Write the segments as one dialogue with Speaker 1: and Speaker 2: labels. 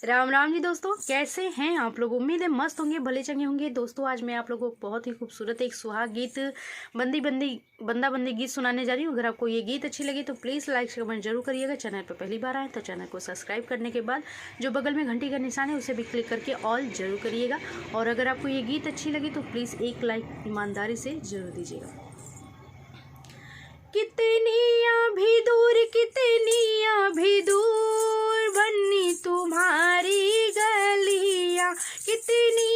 Speaker 1: राम राम जी दोस्तों, कैसे हैं आप लोग। उम्मीद है मस्त होंगे, भले चंगे होंगे। दोस्तों आज मैं आप लोगों को बहुत ही खूबसूरत एक सुहाग गीत बंदा बंदी गीत सुनाने जा रही हूँ। अगर आपको ये गीत अच्छी लगी तो प्लीज़ लाइक कमेंट जरूर करिएगा। चैनल पर पहली बार आए तो चैनल को सब्सक्राइब करने के बाद जो बगल में घंटी का निशान है उसे भी क्लिक करके ऑल जरूर करिएगा। और अगर आपको ये गीत अच्छी लगी तो प्लीज़ एक लाइक ईमानदारी से जरूर दीजिएगा। कितनी भी दूर बन्नी तुम्हारी गलियां, कितनी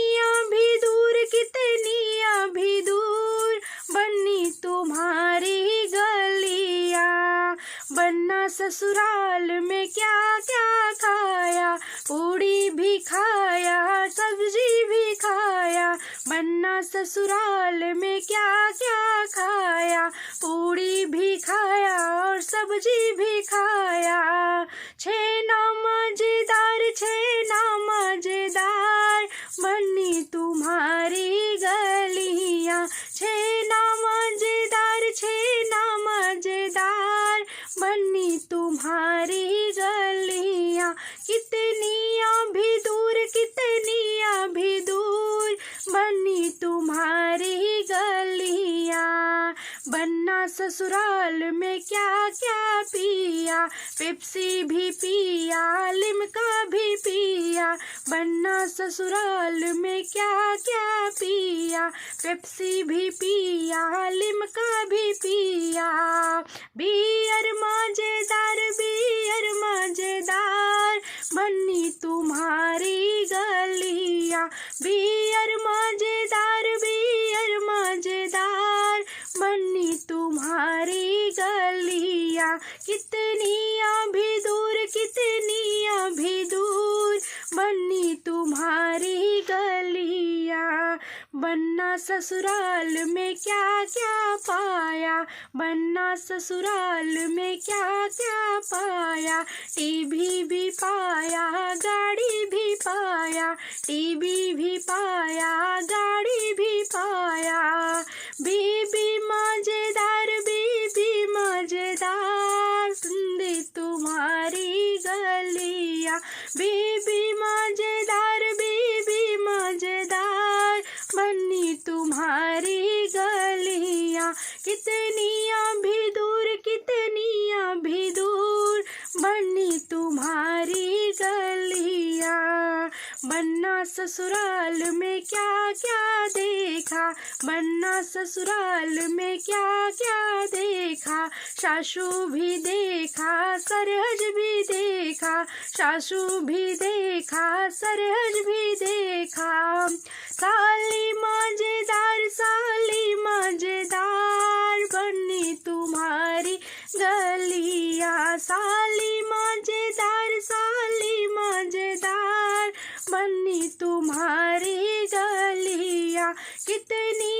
Speaker 1: भी दूर बन्नी तुम्हारी गलियां। बन्ना ससुराल में क्या क्या खाया, पूड़ी भी खाया सब्जी भी खाया। बन्ना ससुराल में क्या क्या खाया, पूड़ी भी खाया और सब्जी भी खाया। छेना मजेदार बन्नी तुम्हारी गलियां। छेना मजेदार बन्नी तुम्हारी गलियां। कितनी भी दूर बन्नी तुम्हारी गलियां। बन्ना ससुराल में क्या क्या पिया, पेप्सी भी पिया लिम्का भी पिया। बन्ना ससुराल में क्या क्या पिया, पेप्सी भी पिया लिम्का भी पिया। बियर मजेदार बन्नी तुम्हारी गलियां। बियर मजेदार बन्नी तुम्हारी गलियां। कितनी भी दूर बन्नी तुम्हारी गलियां। बन्ना ससुराल में क्या क्या पाया, बन्ना ससुराल में क्या क्या पाया। टीवी भी पाया गाड़ी भी पाया, टीवी भी पाया गाड़ी भी पाया। बीबी मजेदार सुंदर तुम्हारी गलियां। बीबी मजेदार बन्नी तुम्हारी गलियां। कितनी भी दूर बन्नी तुम्हारी गलियां। बन्ना ससुराल में क्या क्या देखा, बन्ना ससुराल में क्या क्या देखा। सासू भी देखा सरहज भी देखा, सासू भी देखा सरहज भी देखा। साली मजेदार बन्नी तुम्हारी गलियां। साली मजेदार बन्नी तुम्हारी गलियां। कितनी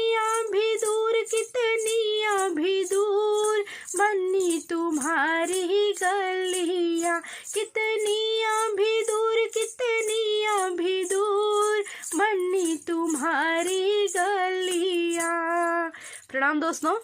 Speaker 1: भी दूर बन्नी तुम्हारी गलियां। कितनी भी दूर बन्नी तुम्हारी गलियां। प्रणाम दोस्तों।